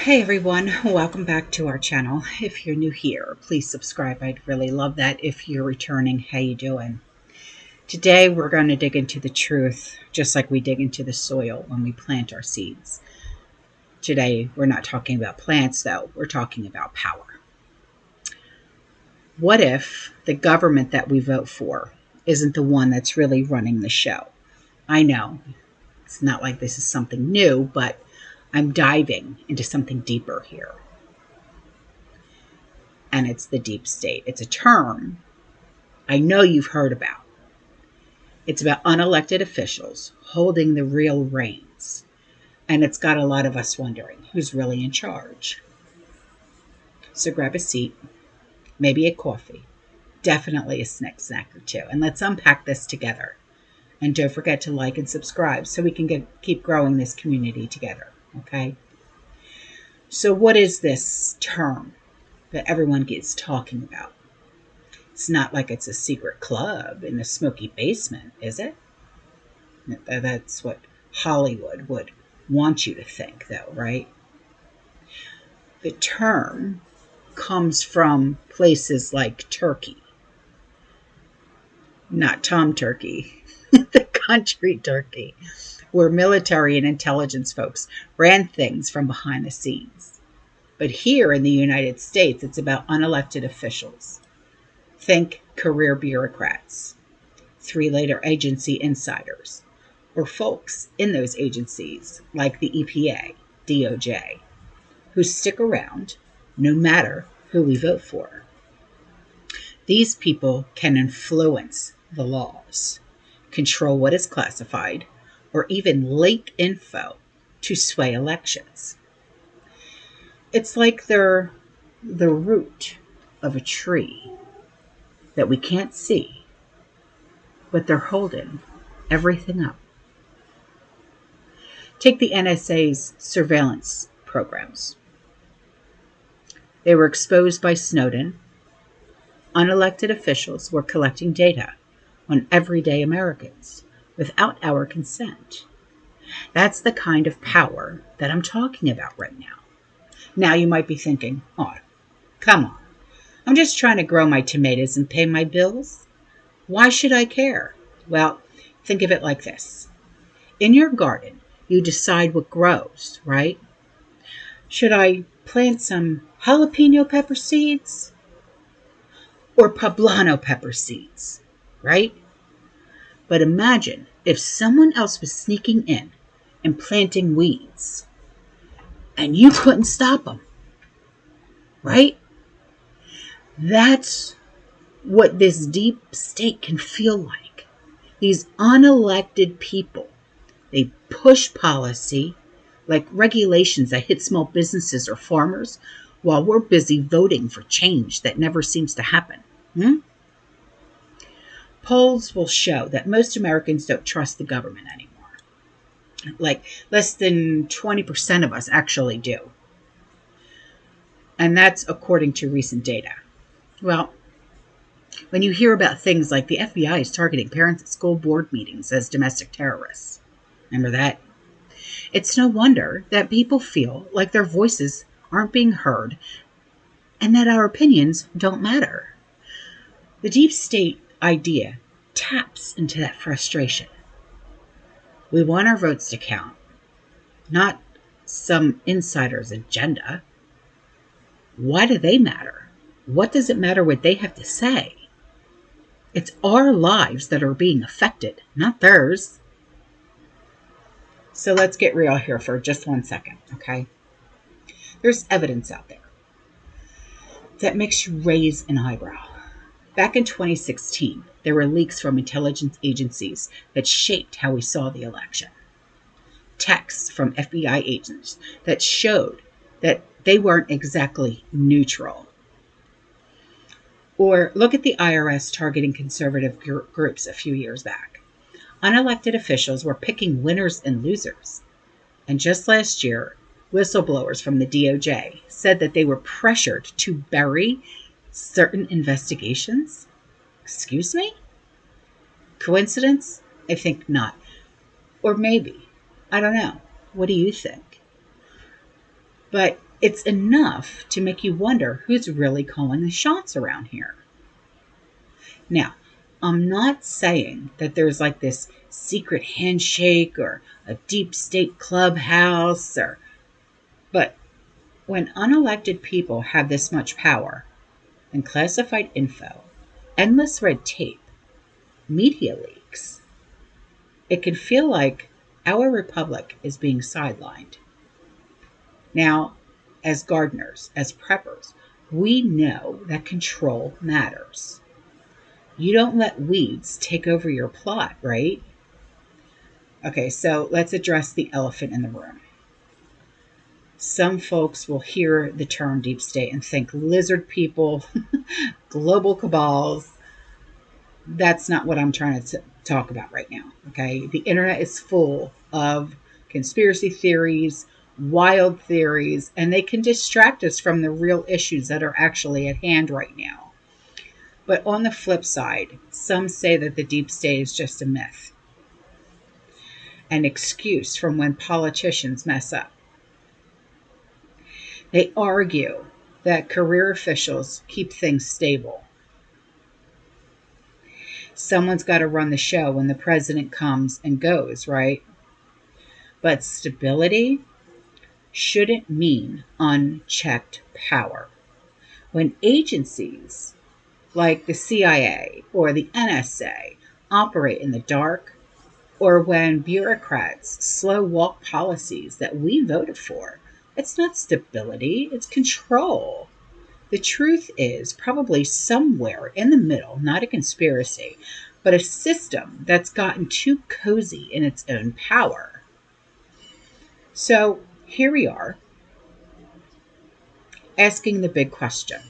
Hey everyone, welcome back to our channel. If you're new here, please subscribe. I'd really love that. If you're returning, how you doing? Today we're going to dig into the truth, just like we dig into the soil when we plant our seeds. Today we're not talking about plants though, we're talking about power. What if the government that we vote for isn't the one that's really running the show? I know, it's not like this is something new, but I'm diving into something deeper here. And it's the deep state. It's a term I know you've heard about. It's about unelected officials holding the real reins. And it's got a lot of us wondering who's really in charge. So grab a seat, maybe a coffee, definitely a snack or two, and let's unpack this together. And don't forget to like and subscribe so we can keep growing this community together, okay? So what is this term that everyone gets talking about? It's not like it's a secret club in the smoky basement, is it? That's what Hollywood would want you to think, though, right? The term comes from places like Turkey. Not Tom Turkey, the country Turkey, where military and intelligence folks ran things from behind the scenes. But here in the United States, it's about unelected officials. Think career bureaucrats, three-letter agency insiders, or folks in those agencies like the EPA, DOJ, who stick around no matter who we vote for. These people can influence the laws, control what is classified, or even leak info to sway elections. It's like they're the root of a tree that we can't see, but they're holding everything up. Take the NSA's surveillance programs. They were exposed by Snowden. Unelected officials were collecting data on everyday Americans without our consent. That's the kind of power that I'm talking about right now. Now you might be thinking, oh, come on. I'm just trying to grow my tomatoes and pay my bills. Why should I care? Well, think of it like this. In your garden, you decide what grows, right? Should I plant some jalapeno pepper seeds or poblano pepper seeds, right? But imagine if someone else was sneaking in and planting weeds and you couldn't stop them, right? That's what this deep state can feel like. These unelected people, they push policy like regulations that hit small businesses or farmers while we're busy voting for change that never seems to happen. Polls will show that most Americans don't trust the government anymore. Like less than 20% of us actually do. And that's according to recent data. Well, when you hear about things like the FBI is targeting parents at school board meetings as domestic terrorists, remember that? It's no wonder that people feel like their voices aren't being heard and that our opinions don't matter. The deep state idea taps into that frustration. We want our votes to count, not some insider's agenda. Why do they matter? What does it matter what they have to say? It's our lives that are being affected, not theirs. So let's get real here for just 1 second, okay? There's evidence out there that makes you raise an eyebrow. Back in 2016, there were leaks from intelligence agencies that shaped how we saw the election. Texts from FBI agents that showed that they weren't exactly neutral. Or look at the IRS targeting conservative groups a few years back. Unelected officials were picking winners and losers. And just last year, whistleblowers from the DOJ said that they were pressured to bury certain investigations. Excuse me? Coincidence? I think not. Or maybe. I don't know. What do you think? But It's enough to make you wonder who's really calling the shots around here. Now, I'm not saying that there's like this secret handshake or a deep state clubhouse, but when unelected people have this much power and classified info, endless red tape, media leaks, it can feel like our republic is being sidelined. Now, as gardeners, as preppers, we know that control matters. You don't let weeds take over your plot, right? Okay, so let's address the elephant in the room. Some folks will hear the term deep state and think lizard people, global cabals. That's not what I'm trying to talk about right now, okay? The internet is full of conspiracy theories, wild theories, and they can distract us from the real issues that are actually at hand right now. But on the flip side, some say that the deep state is just a myth, an excuse from when politicians mess up. They argue that career officials keep things stable. Someone's got to run the show when the president comes and goes, right? But stability shouldn't mean unchecked power. When agencies like the CIA or the NSA operate in the dark, or when bureaucrats slow walk policies that we voted for, it's not stability, it's control. The truth is probably somewhere in the middle, not a conspiracy, but a system that's gotten too cozy in its own power. So here we are, asking the big question: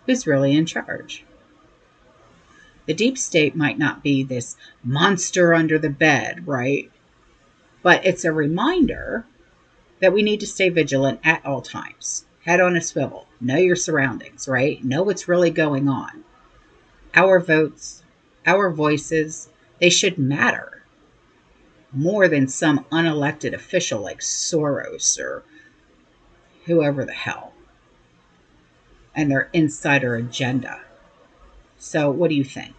who's really in charge? The deep state might not be this monster under the bed, right? But it's a reminder that we need to stay vigilant at all times. Head on a swivel. Know your surroundings, right? Know what's really going on. Our votes, our voices, they should matter more than some unelected official like Soros or whoever the hell and their insider agenda. So what do you think?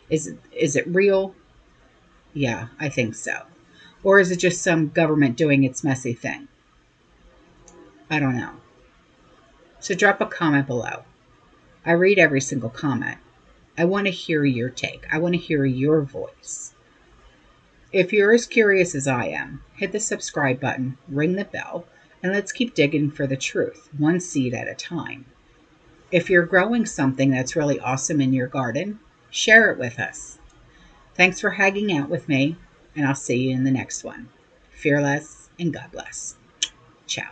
Is it real? Yeah, I think so. Or is it just some government doing its messy thing? I don't know. So drop a comment below. I read every single comment. I want to hear your take. I want to hear your voice. If you're as curious as I am, hit the subscribe button, ring the bell, and let's keep digging for the truth, one seed at a time. If you're growing something that's really awesome in your garden, share it with us. Thanks for hanging out with me, and I'll see you in the next one. Fearless and God bless. Ciao.